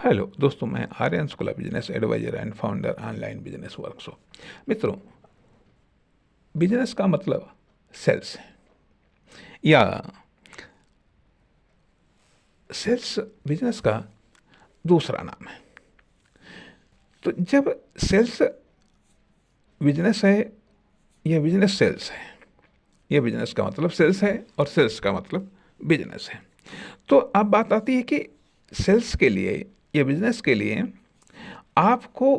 Hello दोस्तों, मैं Aryan school of business advisor and founder online business workshop. मित्रों, business का मतलब सेल्स है या सेल्स बिजनेस का दूसरा नाम है। तो जब सेल्स बिजनेस है या बिजनेस सेल्स है, यह बिजनेस का मतलब सेल्स है और सेल्स का मतलब बिजनेस है। तो अब बात आती है कि सेल्स के लिए या बिजनेस के लिए आपको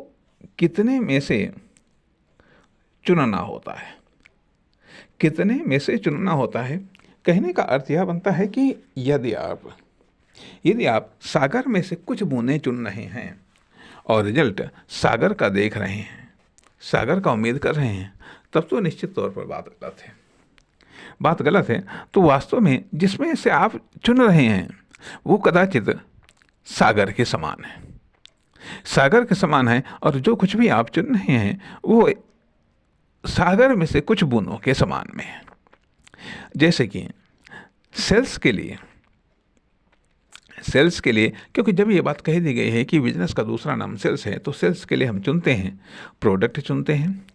कितने में से चुनना होता है। कितने में से चुनना होता है, कहने का अर्थ यह बनता है कि यदि आप सागर में से कुछ बूंदें चुन रहे हैं और रिजल्ट सागर का देख रहे हैं, सागर का उम्मीद कर रहे हैं, तब तो निश्चित तौर पर बात गलत है। तो वास्तव में जिसमें से आप चुन रहे हैं वो कदाचित सागर के समान है, सागर के समान है, और जो कुछ भी आप चुन रहे हैं वो सागर में से कुछ बूंदों के समान में है। जैसे कि सेल्स के लिए क्योंकि जब ये बात कह दी गई है कि बिजनेस का दूसरा नाम सेल्स है, तो सेल्स के लिए हम चुनते हैं, प्रोडक्ट चुनते हैं,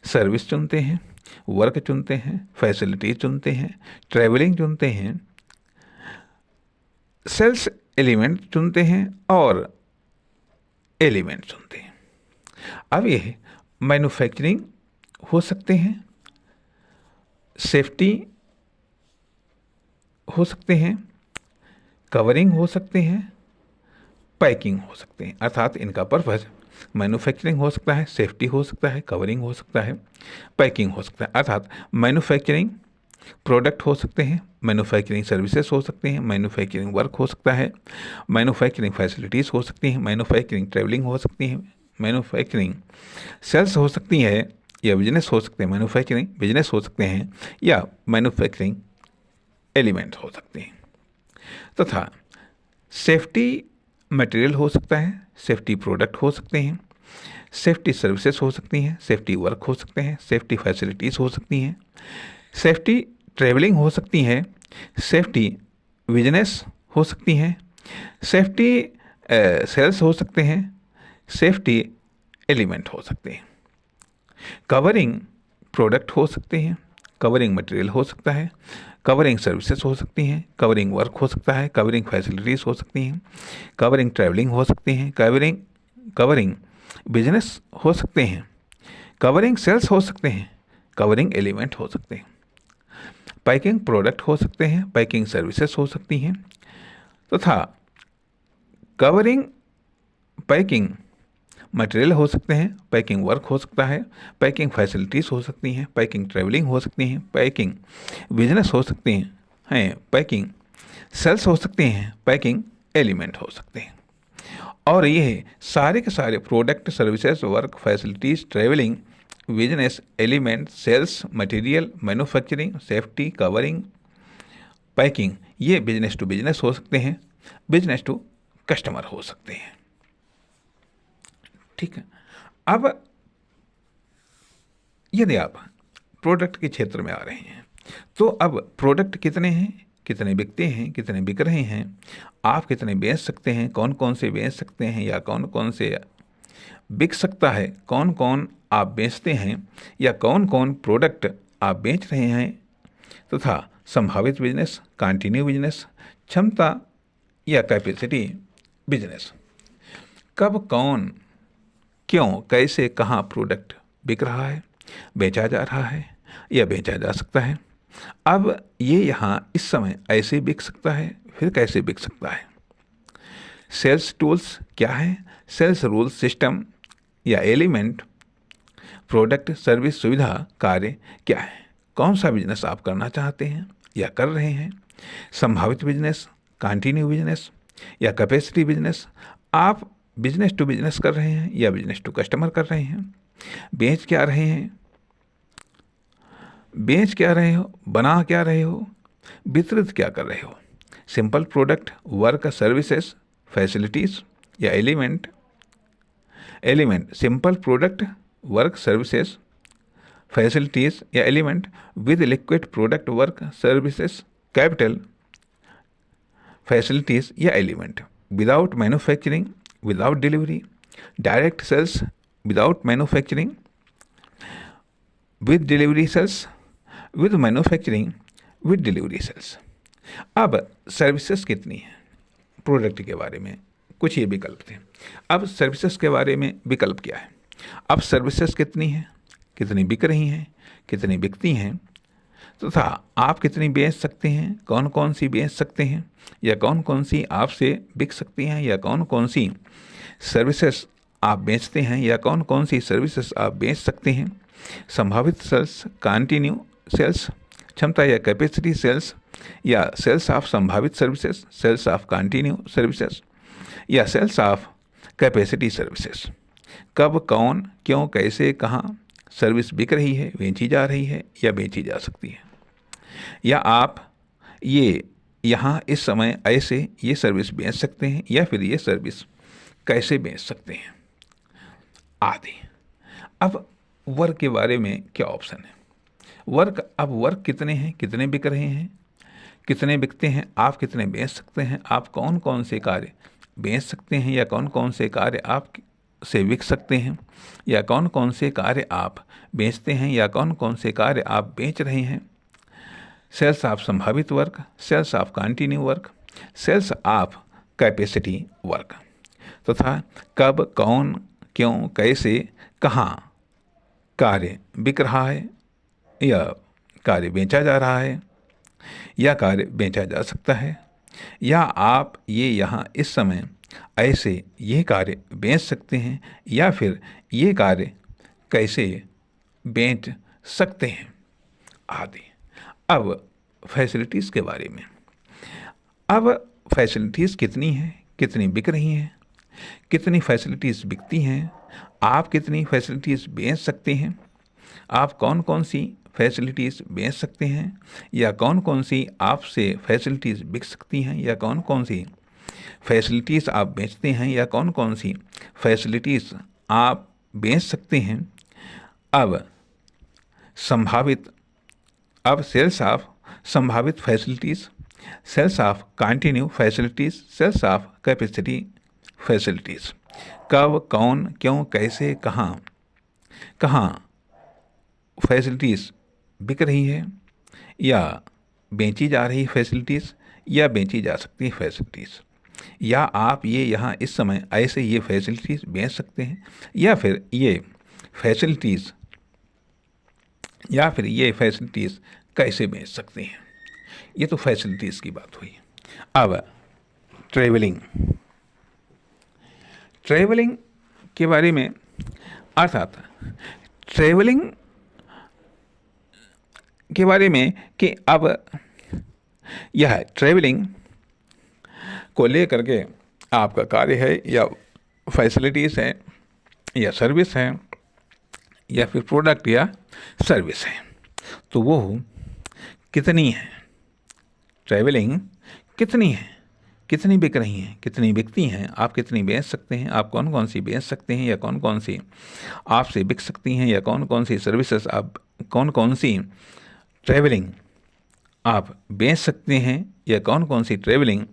सर्विस चुनते हैं, वर्क चुनते हैं, फैसिलिटीज चुनते हैं, ट्रैवलिंग चुनते हैं, सेल्स एलिमेंट चुनते हैं और एलिमेंट चुनते हैं। अब ये मैन्युफैक्चरिंग हो सकते हैं, सेफ्टी हो सकते हैं, कवरिंग हो सकते हैं, पैकिंग हो सकते हैं। अर्थात इनका पर्पज़ मैन्युफैक्चरिंग हो सकता है, सेफ्टी हो सकता है, कवरिंग हो सकता है, पैकिंग हो सकता है। अर्थात मैन्युफैक्चरिंग प्रोडक्ट हो सकते हैं, मैन्युफैक्चरिंग सर्विसेज हो सकते हैं, मैन्युफैक्चरिंग वर्क हो सकता है, मैन्युफैक्चरिंग फैसिलिटीज़ हो सकती हैं, मैन्युफैक्चरिंग ट्रैवलिंग हो सकती है, मैन्युफैक्चरिंग सेल्स हो सकती है या बिजनेस हो सकते हैं, मैन्युफैक्चरिंग बिजनेस हो सकते हैं या मैन्युफैक्चरिंग एलिमेंट हो सकते हैं। तथा सेफ्टी मटेरियल हो सकता है, सेफ्टी प्रोडक्ट हो सकते हैं, सेफ्टी सर्विसेज हो सकती हैं, सेफ्टी वर्क हो सकते हैं, सेफ्टी फैसिलिटीज़ हो सकती हैं, सेफ्टी ट्रैवलिंग हो सकती है, सेफ्टी बिजनेस हो सकती हैं, सेफ्टी सेल्स हो सकते हैं, सेफ्टी एलिमेंट हो सकते हैं। कवरिंग प्रोडक्ट हो सकते हैं, कवरिंग मटेरियल हो सकता है, कवरिंग सर्विसेज हो सकती हैं, कवरिंग वर्क हो सकता है, कवरिंग फैसिलिटीज़ हो सकती हैं, कवरिंग ट्रैवलिंग हो सकती हैं, कवरिंग बिजनेस हो सकते हैं, कवरिंग सेल्स हो सकते हैं, कवरिंग एलिमेंट हो सकते हैं, पैकिंग प्रोडक्ट हो सकते हैं, पैकिंग सर्विसेज हो सकती हैं, तथा कवरिंग पैकिंग मटेरियल हो सकते हैं, पैकिंग वर्क हो सकता है, पैकिंग फैसिलिटीज़ हो सकती हैं, पैकिंग ट्रैवलिंग हो सकती हैं, पैकिंग बिजनेस हो सकती हैं, पैकिंग सेल्स हो सकते हैं, पैकिंग एलिमेंट हो सकते हैं। और ये सारे के सारे product, services, work, facilities, travelling, business, element, sales, material, manufacturing, safety, covering, packing, ये बिजनेस टू बिजनेस हो सकते हैं, बिजनेस टू कस्टमर हो सकते हैं। ठीक है। अब यदि आप प्रोडक्ट के क्षेत्र में आ रहे हैं, तो अब प्रोडक्ट कितने हैं, कितने बिकते हैं, कितने बिक रहे हैं, आप कितने बेच सकते हैं, कौन कौन से बेच सकते हैं या कौन कौन से बिक सकता है, कौन कौन आप बेचते हैं या कौन कौन प्रोडक्ट आप बेच रहे हैं, तथा संभावित बिजनेस, कंटिन्यू बिजनेस, क्षमता या कैपेसिटी बिजनेस, कब, कौन, क्यों, कैसे, कहाँ प्रोडक्ट बिक रहा है, बेचा जा रहा है या बेचा जा सकता है। अब ये यहाँ इस समय ऐसे बिक सकता है, फिर कैसे बिक सकता है। सेल्स टूल्स क्या है, सेल्स रूल सिस्टम या एलिमेंट, प्रोडक्ट, सर्विस, सुविधा, कार्य क्या है, कौन सा बिजनेस आप करना चाहते हैं या कर रहे हैं, संभावित बिजनेस, कंटिन्यू बिजनेस या कैपेसिटी बिजनेस, आप बिजनेस टू बिजनेस कर रहे हैं या बिजनेस टू कस्टमर कर रहे हैं, बेच क्या रहे हैं, बेच क्या रहे हो, बना क्या रहे हो, वितरित क्या कर रहे हो, simple product, work, services, facilities या element, simple product, work, services, facilities या element with liquid product, work, services, capital, facilities या element, without manufacturing, without delivery, direct sales without manufacturing, with delivery sales, with manufacturing, with delivery sales. अब services कितनी है, product के बारे में कुछ ये विकल्प थे। अब सर्विसेज के बारे में विकल्प क्या है, अब सर्विसेज कितनी है, कितनी बिक रही हैं, कितनी बिकती हैं, तथा आप कितनी बेच सकते हैं, कौन कौन सी बेच सकते हैं, या कौन कौन सी आपसे बिक सकती हैं, या कौन कौन सी सर्विसेज आप बेचते हैं, या कौन कौन सी सर्विसेज आप बेच सकते हैं, संभावित सेल्स, कंटिन्यू सेल्स, क्षमता या कैपेसिटी सेल्स, या सेल्स ऑफ संभावित services, sales of continue services, या सेल्स ऑफ कैपेसिटी सर्विसेज। कब, कौन, क्यों, कैसे, कहाँ सर्विस बिक रही है, बेची जा रही है या बेची जा सकती है, या आप ये यहाँ इस समय ऐसे ये सर्विस बेच सकते हैं, या फिर ये सर्विस कैसे बेच सकते हैं आदि। अब वर्क के बारे में क्या ऑप्शन है, वर्क, अब वर्क कितने हैं, कितने बिक रहे हैं, कितने बिकते हैं, आप कितने बेच सकते हैं, आप कौन कौन से कार्य बेच सकते हैं, या कौन कौन से कार्य आप से बिक सकते हैं, या कौन कौन से कार्य आप बेचते हैं, या कौन कौन से कार्य आप बेच रहे हैं, सेल्स ऑफ संभावित work, sales of continue work, sales of capacity work, तथा कब, कौन, क्यों, कैसे, कहाँ कार्य बिक रहा है, या कार्य बेचा जा रहा है, या कार्य बेचा जा सकता है, या आप ये यहाँ इस समय ऐसे ये कार्य बेच सकते हैं, या फिर ये कार्य कैसे बेच सकते हैं आदि। अब फैसिलिटीज़ के बारे में, अब फैसिलिटीज़ कितनी हैं, कितनी बिक रही हैं, कितनी फैसिलिटीज़ बिकती हैं, आप कितनी फैसिलिटीज़ बेच सकते हैं, आप कौन कौन सी फैसिलिटीज़ बेच सकते हैं, या कौन कौन सी आपसे फैसिलिटीज़ बिक सकती हैं, या कौन कौन सी फैसिलिटीज़ आप बेचते हैं, या कौन कौन सी फैसिलिटीज़ आप बेच सकते हैं। अब संभावित, अब सेल्स ऑफ संभावित facilities, sales of continue facilities, sales of capacity facilities. कब, कौन, क्यों, कैसे, कहाँ कहाँ फैसिलिटीज़ बिक रही है, या बेची जा रही फैसिलिटीज़, या बेची जा सकती फैसिलिटीज़, या आप ये यहाँ इस समय ऐसे ये फैसिलिटीज़ बेच सकते हैं, या फिर ये फैसिलिटीज़ कैसे बेच सकते हैं। ये तो फैसिलिटीज़ की बात हुई। अब ट्रैवलिंग के बारे में, अर्थात ट्रैवलिंग के बारे में कि अब यह ट्रैवलिंग को लेकर के आपका कार्य है, या फैसिलिटीज़ है, या सर्विस है, या फिर प्रोडक्ट या सर्विस है, तो वो कितनी है, ट्रैवलिंग कितनी है, कितनी बिक रही हैं, कितनी बिकती हैं, आप कितनी बेच सकते हैं, आप कौन कौन सी बेच सकते हैं, या कौन कौन सी आपसे बिक सकती हैं, या कौन कौन सी सर्विसेज आप, कौन कौन सी ट्रैवलिंग आप बेच सकते हैं, या कौन कौन सी ट्रैवलिंग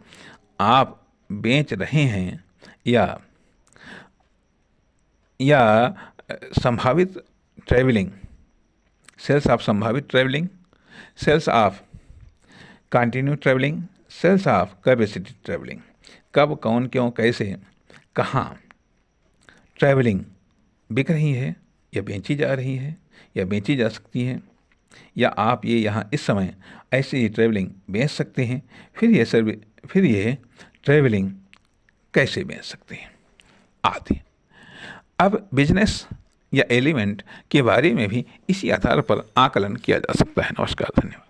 आप बेच रहे हैं, या संभावित ट्रैवलिंग, सेल्स ऑफ संभावित travelling, sales of continue travelling, sales of capacity travelling. कब, कौन, क्यों, कैसे, कहाँ ट्रैवलिंग बिक रही है, या बेची जा रही है, या बेची जा सकती है, या आप ये यहाँ इस समय ऐसे ही ट्रैवलिंग बेच सकते हैं, फिर ये ट्रैवलिंग कैसे बेच सकते हैं आदि। अब बिजनेस या एलिमेंट के बारे में भी इसी आधार पर आकलन किया जा सकता है। नमस्कार, धन्यवाद।